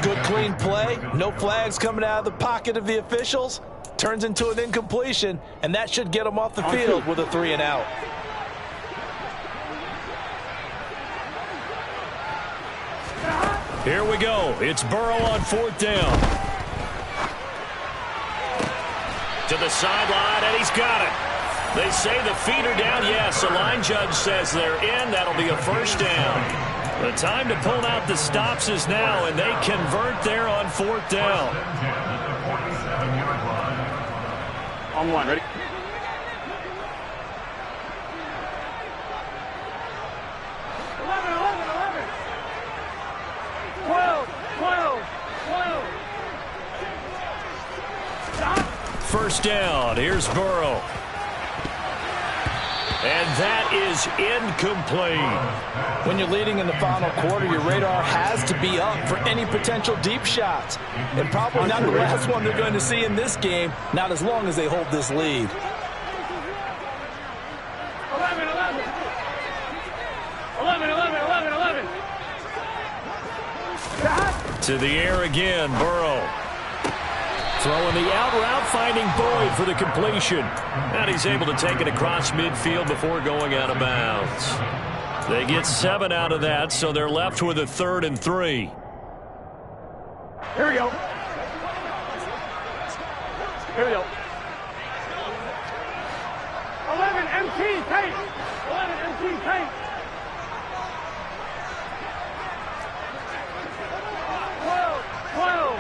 Good clean play. No flags coming out of the pocket of the officials. Turns into an incompletion, and that should get them off the field with a 3 and out. Here we go. It's Burrow on 4th down. To the sideline, and he's got it. They say the feet are down. Yes, the line judge says they're in. That'll be a 1st down. The time to pull out the stops is now, and they convert there on 4th down. On 1, ready? First down. Here's Burrow. And that is incomplete. When you're leading in the final quarter, your radar has to be up for any potential deep shots. And probably not the last one they're going to see in this game, not as long as they hold this lead. 11. To the air again, Burrow. Throwing the out route, finding Boyd for the completion. And he's able to take it across midfield before going out of bounds. They get 7 out of that, so they're left with a 3rd and 3. Here we go. 11 MT tape. 11 MT tape. 12.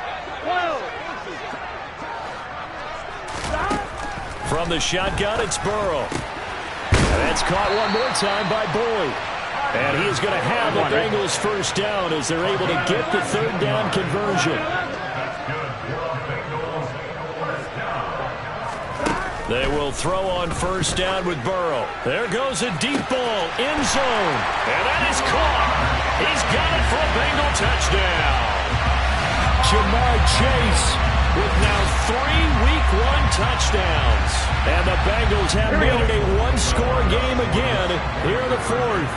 From the shotgun, it's Burrow. And that's caught one more time by Boyd. And he is going to have the Bengals 1st down as they're able to get the 3rd down conversion. They will throw on 1st down with Burrow. There goes a deep ball, end zone. And that is caught. He's got it for a Bengal touchdown. Jamar Chase with now 3 Week 1 touchdowns. And the Bengals have made it a 1-score game again here in the 4th.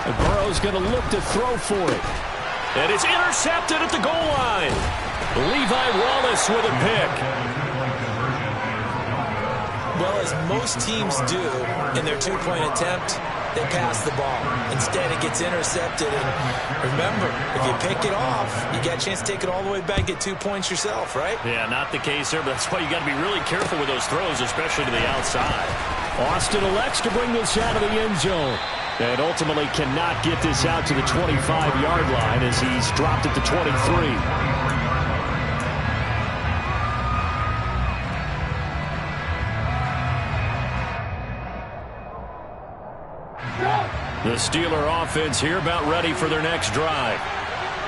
And Burrow's going to look to throw for it. And it's intercepted at the goal line. Levi Wallace with a pick. Well, as most teams do in their 2-point attempt, they pass the ball. Instead, it gets intercepted. And remember, if you pick it off, you got a chance to take it all the way back, get 2 points yourself, right? Yeah, not the case there, but that's why you got to be really careful with those throws, especially to the outside. Austin elects to bring this out of the end zone. And ultimately cannot get this out to the 25-yard line as he's dropped it to 23. The Steeler offense here about ready for their next drive.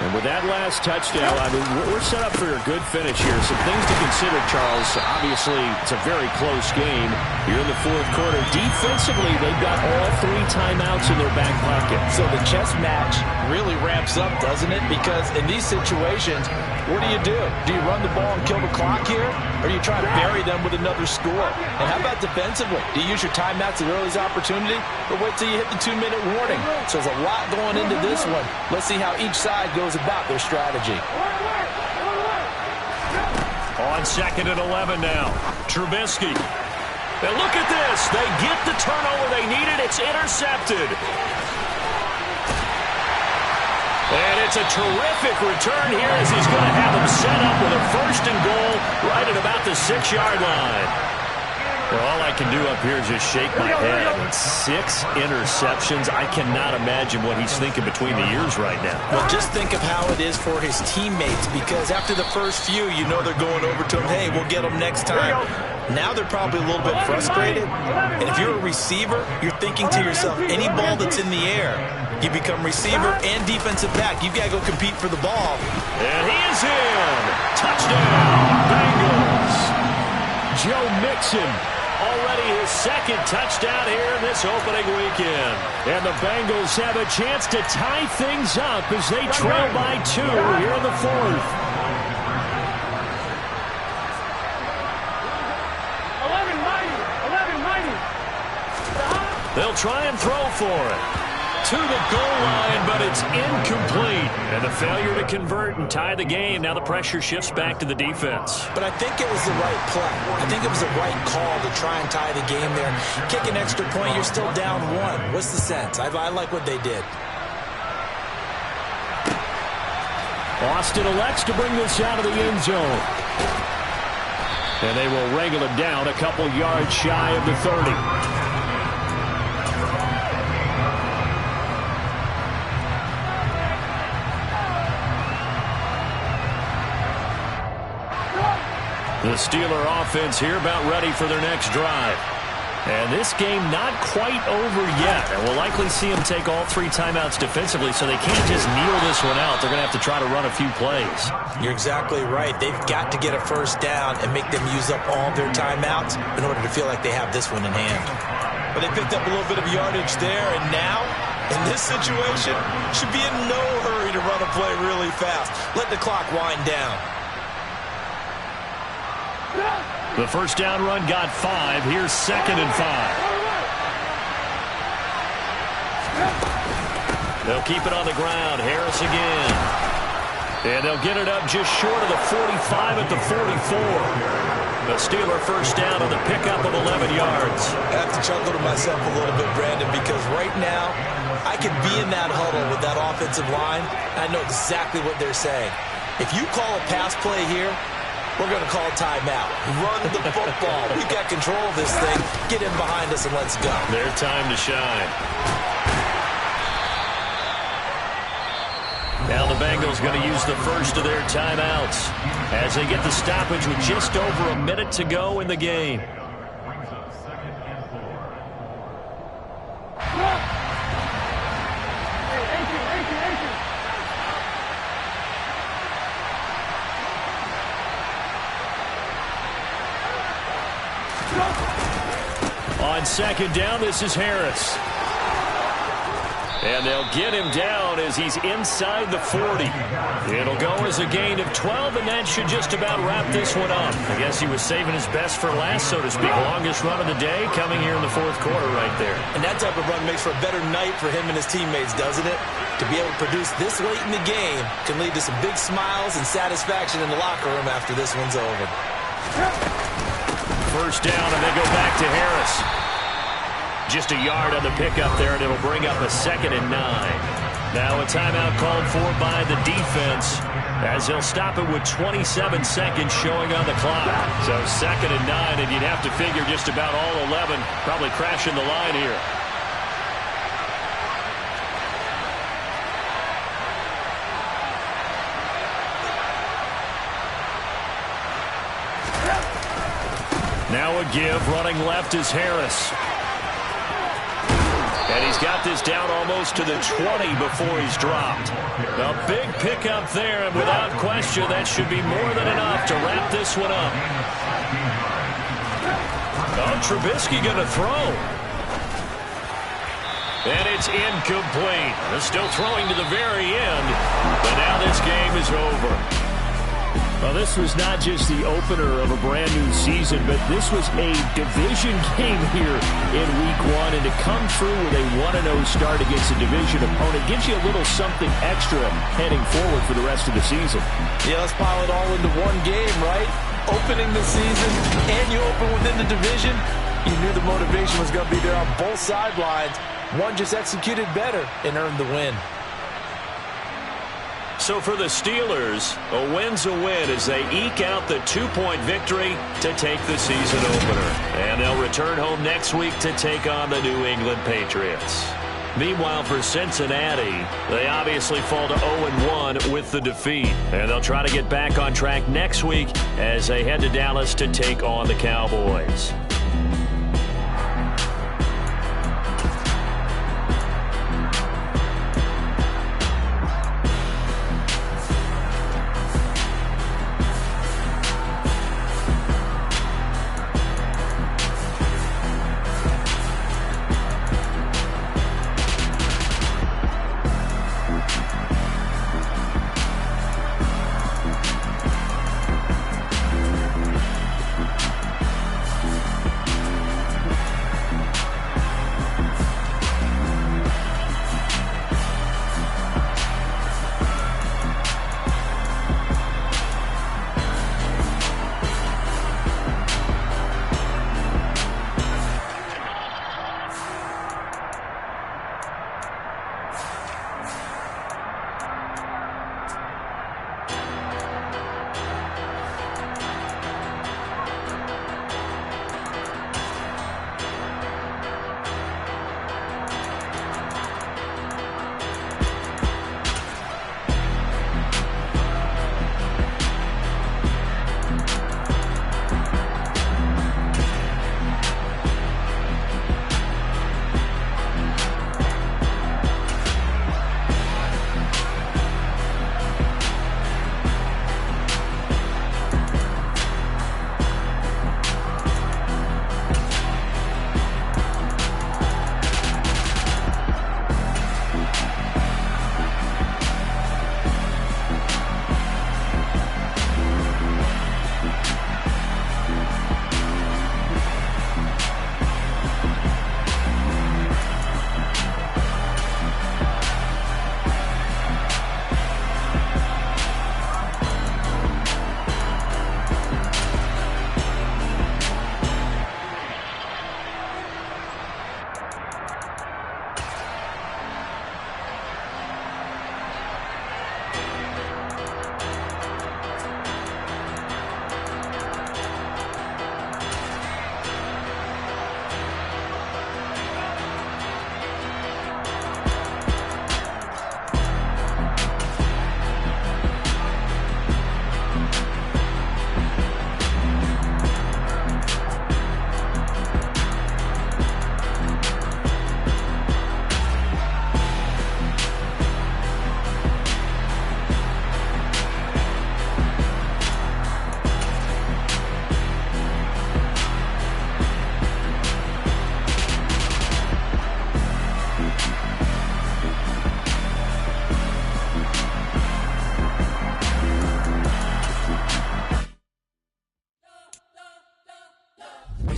And with that last touchdown, I mean, we're set up for a good finish here. Some things to consider, Charles. Obviously, it's a very close game. You're in the 4th quarter. Defensively, they've got all 3 timeouts in their back pocket. So the chess match really ramps up, doesn't it? Because in these situations, what do? Do you run the ball and kill the clock here? Or do you try to bury them with another score? And how about defensively? Do you use your timeouts at earliest opportunity? Or wait till you hit the 2-minute warning? So there's a lot going into this one. Let's see how each side goes about their strategy. On 2nd and 11 now. Trubisky. And look at this. They get the turnover they needed. It's intercepted. And it's a terrific return here as he's going to have them set up with a 1st and goal right at about the 6-yard line. Well, all I can do up here is just shake my head. 6 interceptions. I cannot imagine what he's thinking between the ears right now. Well, just think of how it is for his teammates, because after the first few, you know they're going over to him, hey, we'll get them next time. Now they're probably a little bit frustrated. And if you're a receiver, you're thinking to yourself, any ball that's in the air, you become receiver and defensive back. You've got to go compete for the ball. And he is in. Touchdown, Bengals. Joe Mixon, already his second touchdown here this opening weekend. And the Bengals have a chance to tie things up as they trail by 2 here in the fourth. 11 mighty. They'll try and throw for it. To the goal line, but it's incomplete. And the failure to convert and tie the game. Now the pressure shifts back to the defense. But I think it was the right play. I think it was the right call to try and tie the game there. Kick an extra point, you're still down 1. What's the sense? I like what they did. Austin elects to bring this out of the end zone. And they will wrangle it down a couple yards shy of the 30. The Steeler offense here about ready for their next drive. And this game not quite over yet. And we'll likely see them take all 3 timeouts defensively, so they can't just kneel this one out. They're going to have to try to run a few plays. You're exactly right. They've got to get a first down and make them use up all their timeouts in order to feel like they have this one in hand. But they picked up a little bit of yardage there, and now, in this situation, should be in no hurry to run a play really fast. Let the clock wind down. The first down run got 5. Here's 2nd and 5. They'll keep it on the ground. Harris again. And they'll get it up just short of the 45 at the 44. The Steeler first down on the pickup of 11 yards. I have to chuckle to myself a little bit, Brandon, because right now I could be in that huddle with that offensive line, and I know exactly what they're saying. If you call a pass play here, we're going to call timeout. Run the football. We've got control of this thing. Get in behind us and let's go. Their time to shine. Now the Bengals going to use the first of their timeouts as they get the stoppage with just over a minute to go in the game. On second down, this is Harris. And they'll get him down as he's inside the 40. It'll go as a gain of 12, and that should just about wrap this one up. I guess he was saving his best for last, so to speak. Longest run of the day coming here in the fourth quarter right there. And that type of run makes for a better night for him and his teammates, doesn't it? To be able to produce this late in the game can lead to some big smiles and satisfaction in the locker room after this one's over. First down, and they go back to Harris. Just a yard on the pickup there, and it'll bring up a 2nd and 9. Now a timeout called for by the defense as they'll stop it with 27 seconds showing on the clock. So 2nd and 9, and you'd have to figure just about all 11 probably crashing the line here. Now a give, running left is Harris. And he's got this down almost to the 20 before he's dropped. A big pickup there, and without question, that should be more than enough to wrap this one up. Oh, Trubisky going to throw. And it's incomplete. They're still throwing to the very end, but now this game is over. Well, this was not just the opener of a brand-new season, but this was a division game here in Week 1. And to come through with a 1-0 start against a division opponent gives you a little something extra heading forward for the rest of the season. Yeah, let's pile it all into one game, right? Opening the season, and you open within the division. You knew the motivation was going to be there on both sidelines. One just executed better and earned the win. So for the Steelers, a win's a win as they eke out the 2-point victory to take the season opener. And they'll return home next week to take on the New England Patriots. Meanwhile, for Cincinnati, they obviously fall to 0-1 with the defeat. And they'll try to get back on track next week as they head to Dallas to take on the Cowboys.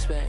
respect.